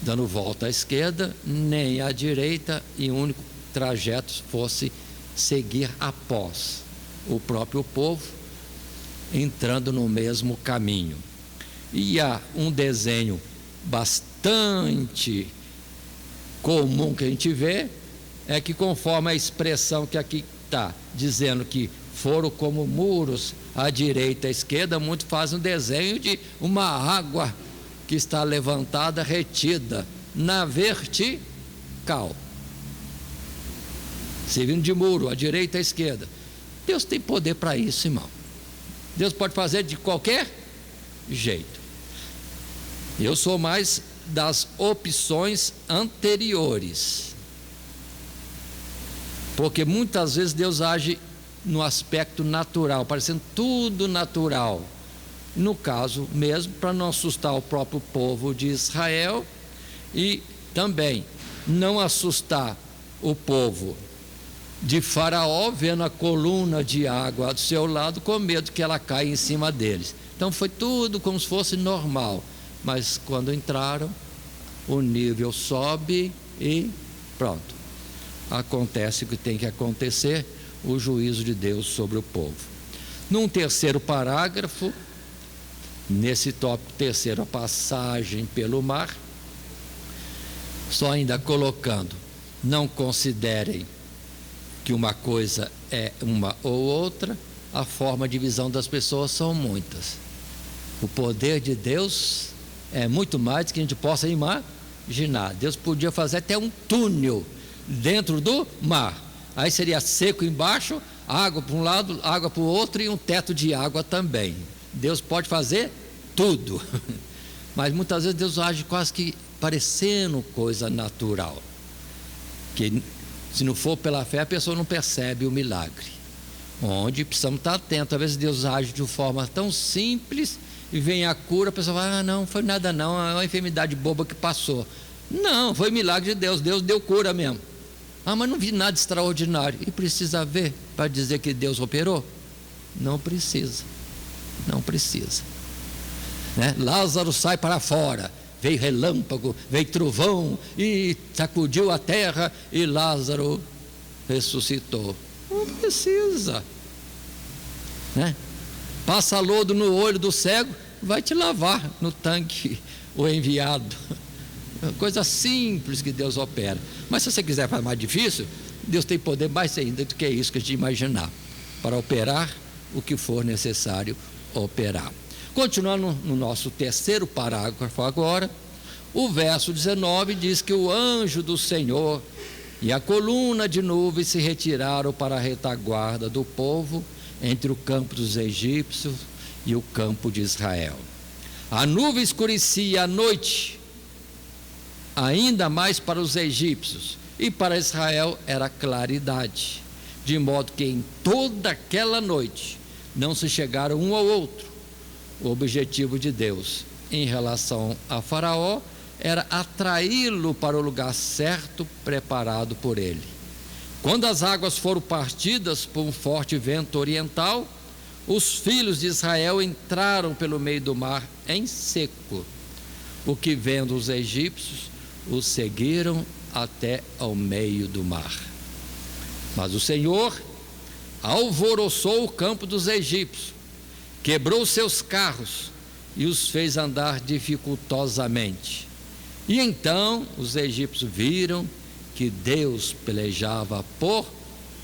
dando volta à esquerda nem à direita, e o único trajeto fosse seguir após o próprio povo entrando no mesmo caminho. E há um desenho bastante comum que a gente vê, é que conforme a expressão que aqui está, dizendo que foram como muros à direita e à esquerda, muitos fazem um desenho de uma água que está levantada, retida na vertical, servindo de muro à direita e à esquerda. Deus tem poder para isso, irmão. Deus pode fazer de qualquer jeito. Eu sou mais das opções anteriores, porque muitas vezes Deus age no aspecto natural, parecendo tudo natural. No caso mesmo, para não assustar o próprio povo de Israel e também não assustar o povo de Faraó, vendo a coluna de água do seu lado, com medo que ela caia em cima deles. Então foi tudo como se fosse normal, mas quando entraram, o nível sobe e pronto, acontece o que tem que acontecer, o juízo de Deus sobre o povo. Num terceiro parágrafo, nesse tópico terceiro, a passagem pelo mar, só ainda colocando: não considerem que uma coisa é uma ou outra, a forma de visão das pessoas são muitas. O poder de Deus é muito mais do que a gente possa imaginar. Deus podia fazer até um túnel dentro do mar, aí seria seco embaixo, água para um lado, água para o outro e um teto de água também. Deus pode fazer tudo, mas muitas vezes Deus age quase que parecendo coisa natural, que se não for pela fé a pessoa não percebe o milagre, onde precisamos estar atentos. Às vezes Deus age de uma forma tão simples e vem a cura, a pessoa fala: não foi nada não, é uma enfermidade boba que passou. Não, foi milagre de Deus, Deus deu cura mesmo. Mas não vi nada extraordinário. E precisa ver para dizer que Deus operou? Não precisa, não precisa, né? Lázaro sai para fora, veio relâmpago, veio trovão e sacudiu a terra e Lázaro ressuscitou. Não precisa, né? Passa lodo no olho do cego, vai te lavar no tanque o enviado. Coisa simples que Deus opera. Mas se você quiser fazer mais difícil, Deus tem poder mais ainda do que isso que a gente imaginar, para operar o que for necessário operar. Continuando no nosso terceiro parágrafo agora, o verso 19 diz que o anjo do Senhor e a coluna de nuvem se retiraram para a retaguarda do povo, entre o campo dos egípcios e o campo de Israel. A nuvem escurecia a noite, ainda mais para os egípcios, e para Israel era claridade, de modo que em toda aquela noite não se chegaram um ao outro. O objetivo de Deus em relação a Faraó era atraí-lo para o lugar certo preparado por ele. Quando as águas foram partidas por um forte vento oriental, os filhos de Israel entraram pelo meio do mar em seco, o que vendo os egípcios, os seguiram até ao meio do mar. Mas o Senhor alvoroçou o campo dos egípcios, quebrou seus carros e os fez andar dificultosamente. E então os egípcios viram que Deus pelejava por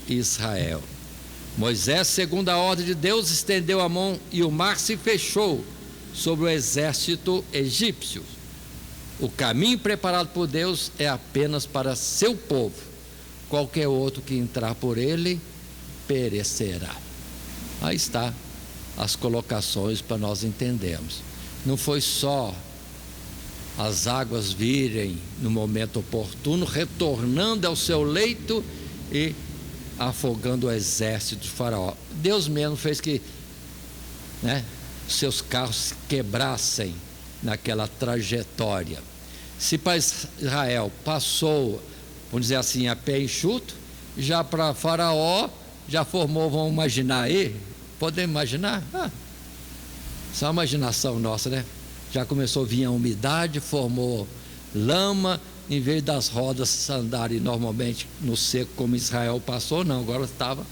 Israel. Moisés, segundo a ordem de Deus, estendeu a mão e o mar se fechou sobre o exército egípcio. O caminho preparado por Deus é apenas para seu povo. Qualquer outro que entrar por ele perecerá. Aí está as colocações para nós entendermos. Não foi só as águas virem no momento oportuno, retornando ao seu leito e afogando o exército de Faraó. Deus mesmo fez que seus carros quebrassem naquela trajetória. Se para Israel passou, vamos dizer assim, a pé enxuto, já para Faraó já formou, vamos imaginar aí, podemos imaginar? Só a imaginação nossa, né? Já começou a vir a umidade, formou lama, em vez das rodas andarem normalmente no seco como Israel passou, não, agora estava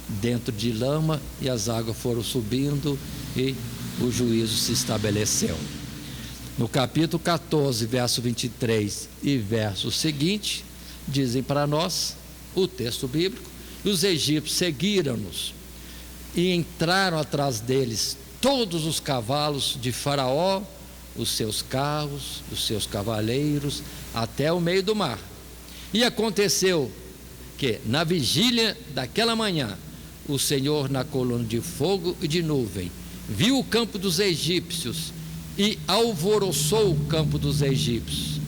dentro de lama e as águas foram subindo e o juízo se estabeleceu. No capítulo 14, verso 23 e verso seguinte, dizem para nós, o texto bíblico, os egípcios seguiram-nos e entraram atrás deles todos os cavalos de Faraó, os seus carros, os seus cavaleiros, até o meio do mar. E aconteceu que, na vigília daquela manhã, o Senhor, na coluna de fogo e de nuvem, viu o campo dos egípcios e alvoroçou o campo dos egípcios,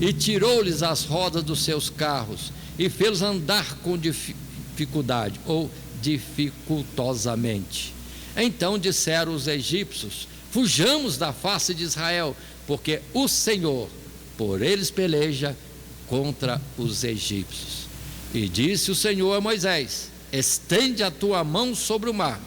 e tirou-lhes as rodas dos seus carros, e fez-los andar com dificuldade, ou dificultosamente. Então disseram os egípcios: fujamos da face de Israel, porque o Senhor por eles peleja contra os egípcios. E disse o Senhor a Moisés: estende a tua mão sobre o mar,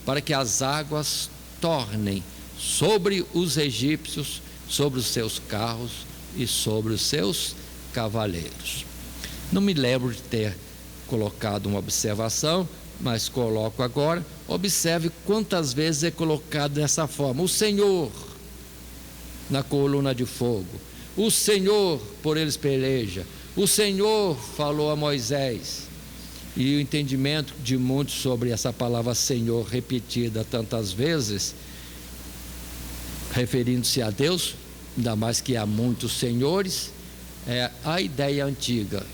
para que as águas tornem sobre os egípcios, sobre os seus carros e sobre os seus cavaleiros. Não me lembro de ter colocado uma observação, mas coloco agora. Observe quantas vezes é colocado dessa forma: o Senhor na coluna de fogo, o Senhor por eles peleja, o Senhor falou a Moisés. E o entendimento de muitos sobre essa palavra Senhor repetida tantas vezes, referindo-se a Deus, ainda mais que há muitos senhores, é a ideia antiga,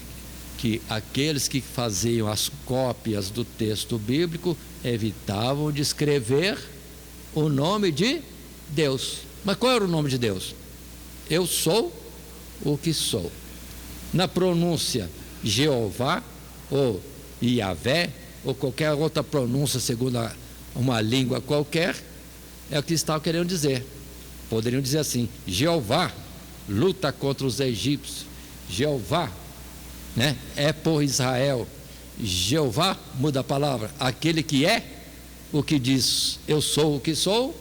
que aqueles que faziam as cópias do texto bíblico evitavam de escrever o nome de Deus. Mas qual era o nome de Deus? Eu sou o que sou. Na pronúncia Jeová ou Iavé, ou qualquer outra pronúncia segundo uma língua qualquer, é o que estavam querendo dizer. Poderiam dizer assim: Jeová luta contra os egípcios, Jeová é por Israel. Jeová, muda a palavra, aquele que é o que diz eu sou o que sou,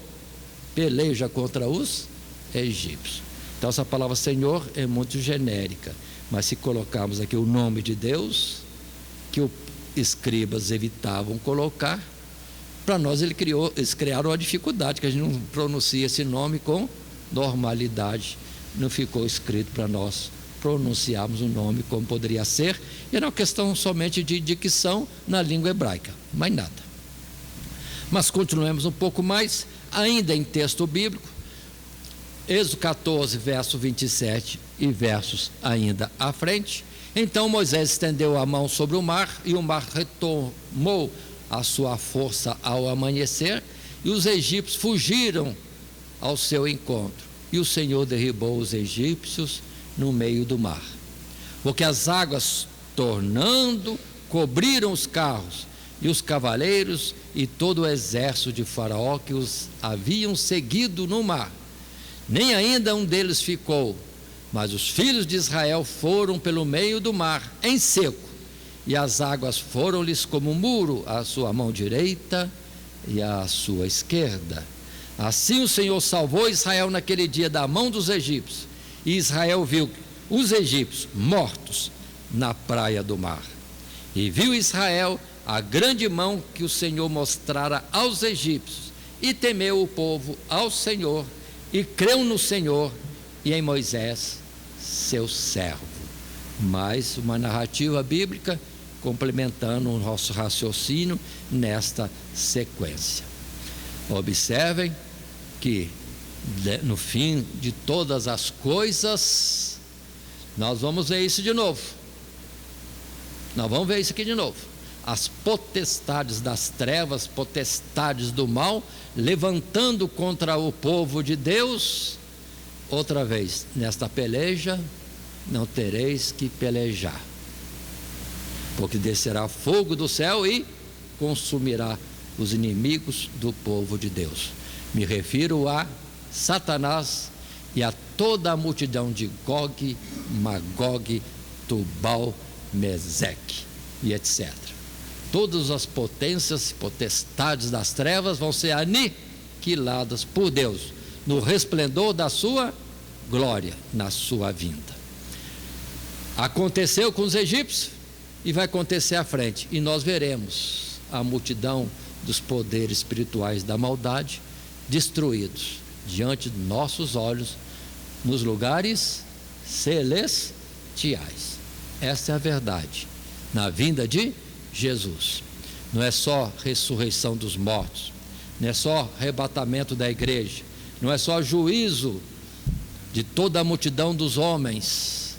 peleja contra os egípcios. Então essa palavra Senhor é muito genérica, mas se colocarmos aqui o nome de Deus, que os escribas evitavam colocar, para nós eles criaram uma dificuldade, que a gente não pronuncia esse nome com normalidade, não ficou escrito para nós pronunciarmos o nome como poderia ser, e era uma questão somente de dicção na língua hebraica, mais nada. Mas continuemos um pouco mais, ainda em texto bíblico, Êxodo 14, verso 27 e versos ainda à frente. Então Moisés estendeu a mão sobre o mar, e o mar retomou a sua força ao amanhecer, e os egípcios fugiram ao seu encontro, e o Senhor derribou os egípcios no meio do mar, porque as águas, tornando, cobriram os carros e os cavaleiros e todo o exército de Faraó que os haviam seguido no mar. Nem ainda um deles ficou, mas os filhos de Israel foram pelo meio do mar em seco, e as águas foram-lhes como um muro à sua mão direita e à sua esquerda. Assim o Senhor salvou Israel naquele dia da mão dos egípcios, e Israel viu os egípcios mortos na praia do mar. E viu Israel a grande mão que o Senhor mostrara aos egípcios, e temeu o povo ao Senhor, e creu no Senhor e em Moisés, seu servo. Mais uma narrativa bíblica complementando o nosso raciocínio nesta sequência. Observem que no fim de todas as coisas, nós vamos ver isso de novo. Nós vamos ver isso aqui de novo. As potestades das trevas, potestades do mal, levantando contra o povo de Deus. Outra vez, nesta peleja, não tereis que pelejar, porque descerá fogo do céu e consumirá os inimigos do povo de Deus. Me refiro a Satanás e a toda a multidão de Gog, Magog, Tubal, Meseque e etc. Todas as potências e potestades das trevas vão ser aniquiladas por Deus no resplendor da sua glória, na sua vinda. Aconteceu com os egípcios e vai acontecer à frente, e nós veremos a multidão dos poderes espirituais da maldade destruídos diante de nossos olhos nos lugares celestiais. Essa é a verdade na vinda de Jesus. Não é só ressurreição dos mortos, não é só arrebatamento da igreja, não é só juízo de toda a multidão dos homens,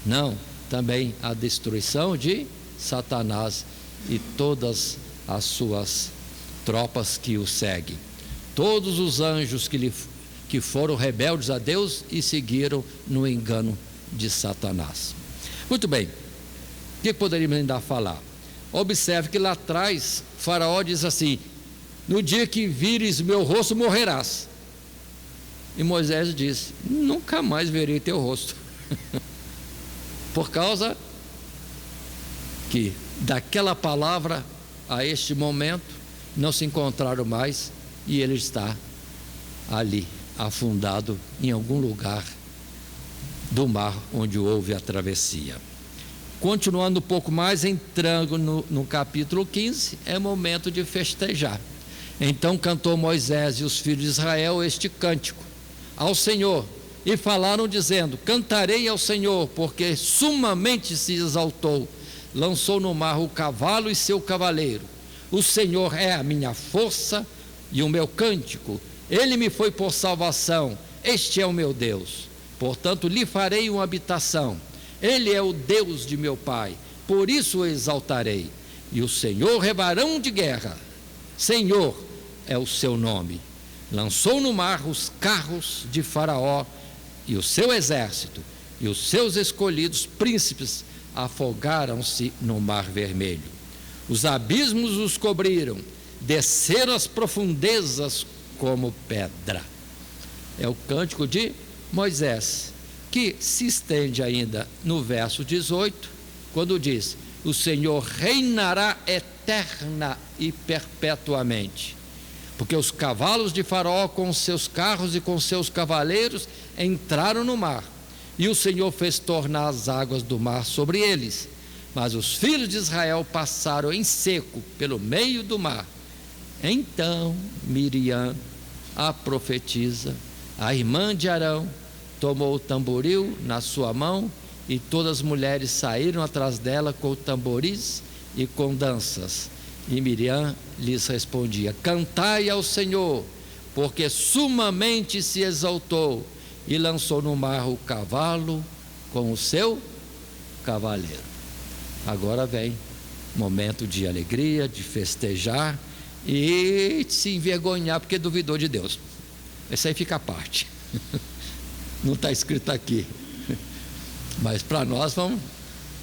não, também a destruição de Satanás e todas as suas tropas que o seguem. Todos os anjos que foram rebeldes a Deus e seguiram no engano de Satanás. Muito bem, o que poderíamos ainda falar? Observe que lá atrás Faraó diz assim: no dia que vires meu rosto morrerás. E Moisés disse: nunca mais verei teu rosto. Por causa que daquela palavra a este momento não se encontraram mais, e ele está ali afundado em algum lugar do mar onde houve a travessia. Continuando um pouco mais, entrando no capítulo 15, é momento de festejar. Então cantou Moisés e os filhos de Israel este cântico ao Senhor, e falaram dizendo: cantarei ao Senhor, porque sumamente se exaltou, lançou no mar o cavalo e seu cavaleiro. O Senhor é a minha força e o meu cântico, ele me foi por salvação, este é o meu Deus, portanto lhe farei uma habitação. Ele é o Deus de meu pai, por isso o exaltarei. E o Senhor é varão de guerra, Senhor é o seu nome. Lançou no mar os carros de Faraó e o seu exército, e os seus escolhidos príncipes afogaram-se no mar vermelho. Os abismos os cobriram, desceram as profundezas como pedra. É o cântico de Moisés, que se estende ainda no verso 18, quando diz: o Senhor reinará eterna e perpetuamente, porque os cavalos de Faraó com seus carros e com seus cavaleiros entraram no mar, e o Senhor fez tornar as águas do mar sobre eles, mas os filhos de Israel passaram em seco pelo meio do mar. Então Miriam, a profetisa, a irmã de Arão, tomou o tamboril na sua mão, e todas as mulheres saíram atrás dela com tamboris e com danças. E Miriam lhes respondia: cantai ao Senhor, porque sumamente se exaltou, e lançou no mar o cavalo com o seu cavaleiro. Agora vem momento de alegria, de festejar e de se envergonhar porque duvidou de Deus. Esse aí fica à parte. Não está escrito aqui, mas para nós vamos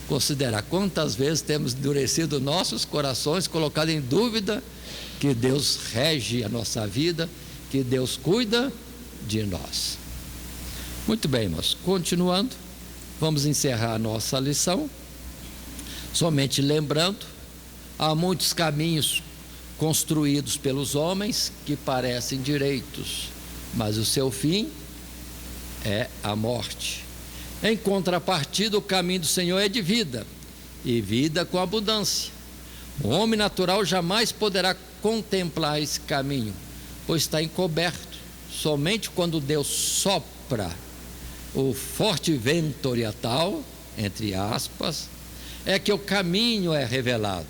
considerar quantas vezes temos endurecido nossos corações, colocado em dúvida que Deus rege a nossa vida, que Deus cuida de nós. Muito bem, irmãos, continuando, vamos encerrar a nossa lição, somente lembrando, há muitos caminhos construídos pelos homens que parecem direitos, mas o seu fim é a morte. Em contrapartida, o caminho do Senhor é de vida, e vida com abundância. O homem natural jamais poderá contemplar esse caminho, pois está encoberto. Somente quando Deus sopra o forte vento oriental, entre aspas, é que o caminho é revelado.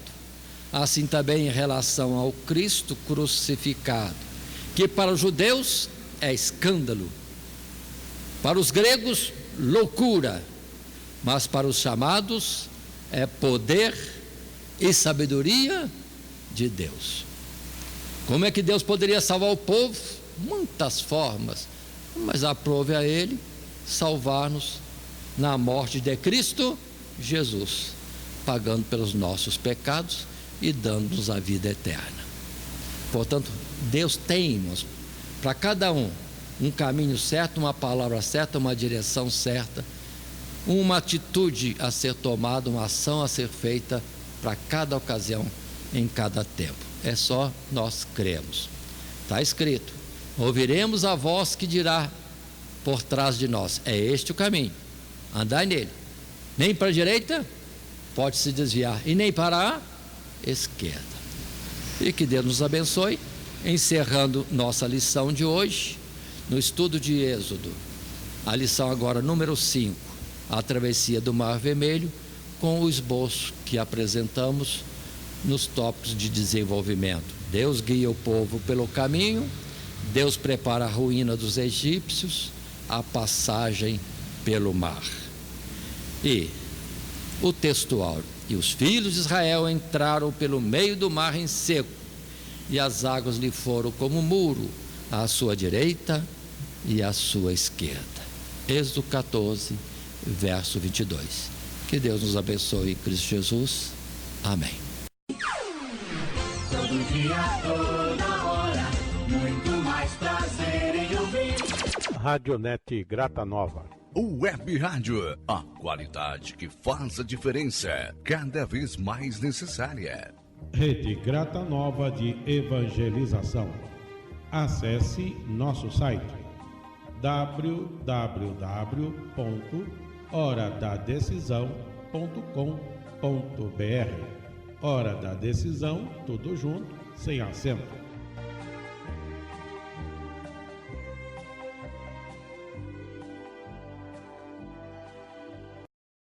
Assim também em relação ao Cristo crucificado, que para os judeus é escândalo, para os gregos loucura, mas para os chamados é poder e sabedoria de Deus. Como é que Deus poderia salvar o povo? Muitas formas, mas aprove a Ele salvar-nos na morte de Cristo Jesus, pagando pelos nossos pecados e dando-nos a vida eterna. Portanto, Deus tem, irmãos, para cada um caminho certo, uma palavra certa, uma direção certa, uma atitude a ser tomada, uma ação a ser feita para cada ocasião, em cada tempo. É só nós cremos. Está escrito: ouviremos a voz que dirá por trás de nós: é este o caminho, andai nele. Nem para a direita pode se desviar, e nem para a esquerda. E que Deus nos abençoe, encerrando nossa lição de hoje, no estudo de Êxodo, a lição agora número 5, a travessia do Mar Vermelho, com o esboço que apresentamos nos tópicos de desenvolvimento. Deus guia o povo pelo caminho, Deus prepara a ruína dos egípcios, a passagem pelo mar. E o textual: e os filhos de Israel entraram pelo meio do mar em seco, e as águas lhe foram como muro à sua direita e à sua esquerda. Êxodo 14, verso 22. Que Deus nos abençoe em Cristo Jesus. Amém. Todo dia, toda hora, muito mais prazer em ouvir. Radionete Grata Nova. Web Rádio, a qualidade que faz a diferença, cada vez mais necessária. Rede Grata Nova de Evangelização. Acesse nosso site www.horadadecisão.com.br. Hora da Decisão, tudo junto, sem acento.